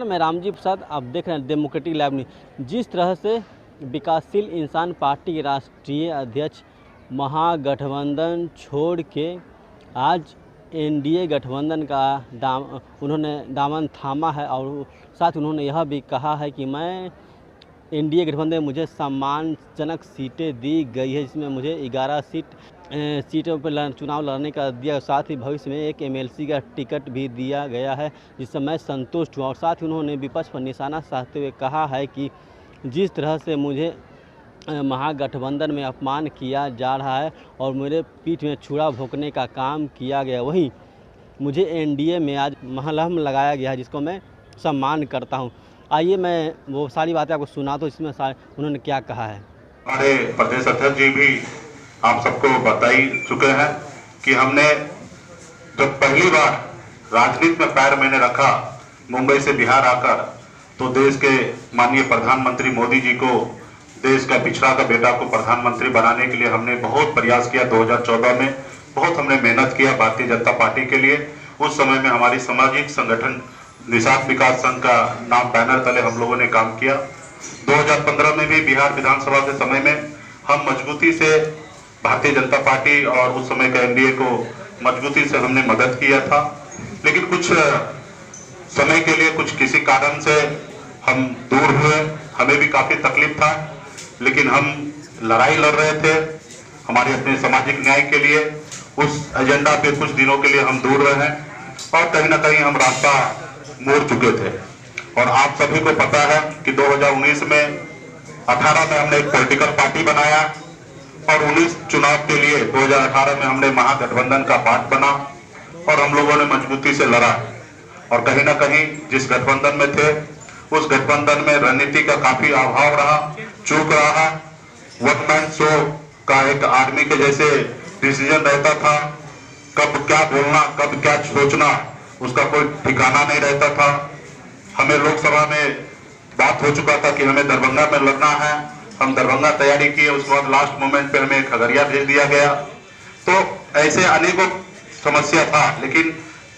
मैं रामजी प्रसाद, आप देख रहे हैं डेमोक्रेटिक लैब न्यूज़। जिस तरह से विकासशील इंसान पार्टी के राष्ट्रीय अध्यक्ष महागठबंधन छोड़ के आज एनडीए गठबंधन का उन्होंने दामन थामा है और साथ उन्होंने यह भी कहा है कि मैं एनडीए गठबंधन में मुझे सम्मानजनक सीटें दी गई है, जिसमें मुझे 11 सीटों पर चुनाव लड़ने का दिया, साथ ही भविष्य में एक एमएलसी का टिकट भी दिया गया है, जिससे मैं संतुष्ट हुआ। और साथ ही उन्होंने विपक्ष पर निशाना साधते हुए कहा है कि जिस तरह से मुझे महागठबंधन में अपमान किया जा रहा है और मेरे पीठ में छुरा भोंकने का काम किया गया, वहीं मुझे एनडीए में आज महलम लगाया गया है, जिसको मैं सम्मान करता हूं। आइए मैं वो सारी बातें आपको सुना तो इसमें उन्होंने क्या कहा है। हमारे प्रदेश अध्यक्ष जी भी आप सबको बता ही चुके हैं कि हमने जब पहली बार राजनीति में पैर मैंने रखा मुंबई से बिहार आकर, तो देश के माननीय प्रधानमंत्री मोदी जी को, देश का पिछड़ा का बेटा को प्रधानमंत्री बनाने के लिए हमने बहुत प्रयास किया। 2014 में बहुत हमने मेहनत किया भारतीय जनता पार्टी के लिए। उस समय में हमारी सामाजिक संगठन निषाद विकास संघ का नाम बैनर तले हम लोगों ने काम किया। 2015 में भी बिहार विधानसभा के समय में हम मजबूती से भारतीय जनता पार्टी और उस समय का एनडीए को मजबूती से हमने मदद किया था, लेकिन कुछ समय के लिए कुछ किसी कारण से हम दूर हुए। हमें भी काफी तकलीफ था, लेकिन हम लड़ाई लड़ रहे थे हमारे अपने सामाजिक न्याय के लिए। उस एजेंडा पे कुछ दिनों के लिए हम दूर रहे और कहीं ना कहीं हम रास्ता मोड़ चुके थे। और आप सभी को पता है कि 2019 में 18 में हमने एक पॉलिटिकल पार्टी बनाया और 19 चुनाव के लिए 2018 में हमने महागठबंधन का पार्ट बना और हम लोगों ने मजबूती से लड़ा। और कहीं ना कहीं जिस गठबंधन में थे उस गठबंधन में रणनीति का काफी अभाव रहा, चूक रहा। वन मैन शो का एक आर्मी के जैसे डिसीजन रहता था, कब क्या बोलना कब क्या सोचना उसका कोई ठिकाना नहीं रहता था। हमें लोकसभा में बात हो चुका था कि हमें दरभंगा में लड़ना है, हम दरभंगा तैयारी किए, उसके बाद लास्ट मोमेंट पे हमें खगड़िया भेज दिया गया। तो ऐसे अनेकों समस्या था, लेकिन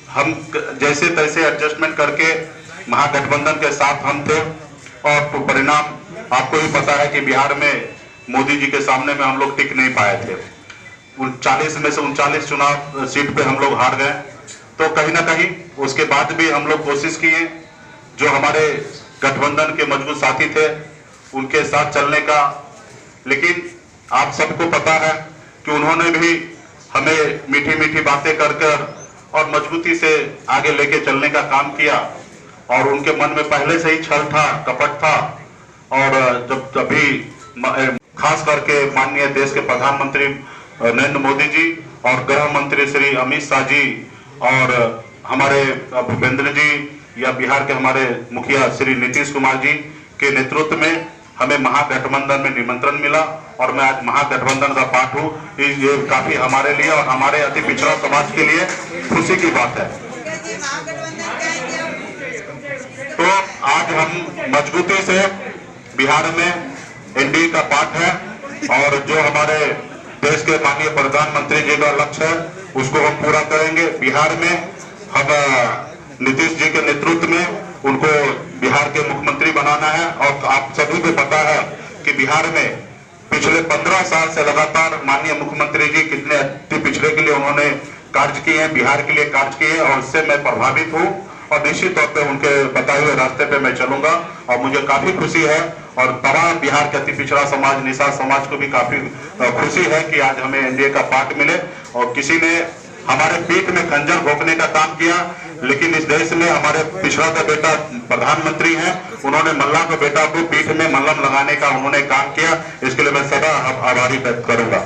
हम जैसे तैसे एडजस्टमेंट करके महागठबंधन के साथ हम थे। और परिणाम आपको भी पता है कि बिहार में मोदी जी के सामने में हम लोग टिक नहीं पाए थे। 40 में से 39 चुनाव सीट पे हम लोग हार गए। तो कहीं ना कहीं उसके बाद भी हम लोग कोशिश किए, जो हमारे गठबंधन के मजबूत साथी थे उनके साथ चलने का। लेकिन आप सबको पता है कि उन्होंने भी हमें मीठी मीठी बातें कर कर और मजबूती से आगे लेके चलने का काम किया। और उनके मन में पहले से ही छल था, कपट था। और जब अभी खास करके माननीय देश के प्रधानमंत्री नरेंद्र मोदी जी और गृह मंत्री श्री अमित शाह जी और हमारे भूपेंद्र जी या बिहार के हमारे मुखिया श्री नीतीश कुमार जी के नेतृत्व में हमें महागठबंधन में निमंत्रण मिला और मैं आज महागठबंधन का पार्ट हूँ। ये काफी हमारे लिए और हमारे अति पिछड़ा समाज के लिए खुशी की बात है। तो आज हम मजबूती से बिहार में एनडीए का पार्ट है और जो हमारे देश के माननीय प्रधानमंत्री जी का लक्ष्य है उसको हम पूरा करेंगे। बिहार में हम नीतीश जी के नेतृत्व में उनको बिहार के मुख्यमंत्री बनाना है। और आप सभी को पता है कि बिहार में पिछले 15 साल से लगातार माननीय मुख्यमंत्री जी कितने अति पिछड़े के लिए उन्होंने कार्य किए हैं, बिहार के लिए कार्य किए हैं। और इससे मैं प्रभावित हूँ और निश्चित तौर पे उनके बताए हुए रास्ते पे मैं चलूंगा। और मुझे काफी खुशी है और तमाम बिहार के अति पिछड़ा समाज, निषाद समाज को भी काफी खुशी है कि आज हमें एनडीए का पार्ट मिले। और किसी ने हमारे पीठ में खंजर भोंकने का काम किया, लेकिन इस देश में हमारे पिछड़ा का बेटा प्रधानमंत्री हैं, उन्होंने मल्ला के बेटा को पीठ में मल्लम लगाने का उन्होंने काम किया। इसके लिए मैं सदा आभारी व्यक्त करूंगा।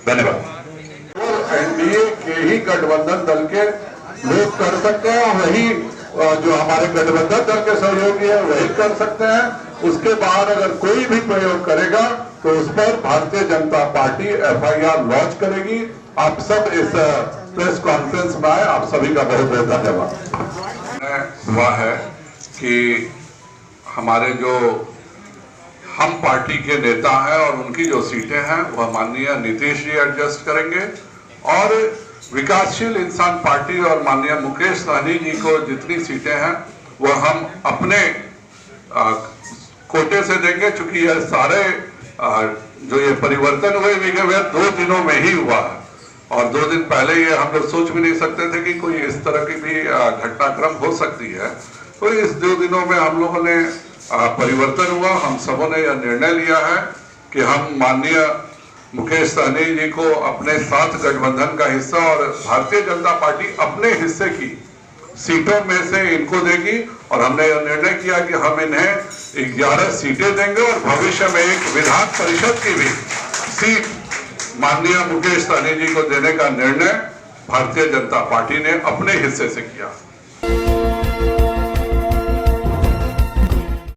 धन्यवाद। एनडीए के ही गठबंधन दल के लोग कर सकते हैं और वही जो हमारे गठबंधन दल के सहयोगी है वही कर सकते हैं। उसके बाद अगर कोई भी प्रयोग करेगा तो उस पर Bharatiya Janata party FIR launch करेगी। आप सब इस प्रेस कॉन्फ्रेंस में आए, आप सभी का बहुत बहुत धन्यवाद। हुआ है कि हमारे जो हम पार्टी के नेता हैं और उनकी जो सीटें हैं वह माननीय नीतीश जी एडजस्ट करेंगे और विकासशील इंसान पार्टी और माननीय मुकेश सहनी जी को जितनी सीटें हैं वह हम अपने कोटे से देंगे, चूंकि यह सारे जो ये परिवर्तन हुए वह 2 दिनों में ही हुआ है और 2 दिन पहले ये हम लोग सोच भी नहीं सकते थे कि कोई इस तरह की भी घटनाक्रम हो सकती है। तो इस 2 दिनों में हम लोगों ने परिवर्तन हुआ। हम सबों ने यह निर्णय लिया है कि हम माननीय मुकेश सहनी जी को अपने साथ गठबंधन का हिस्सा और भारतीय जनता पार्टी अपने हिस्से की सीटों में से इनको देगी और हमने यह निर्णय किया कि हम इन्हें 11 सीटें देंगे और भविष्य में एक विधान परिषद की भी सीट माननीय मुकेश सहनी जी को देने का निर्णय भारतीय जनता पार्टी ने अपने हिस्से से किया।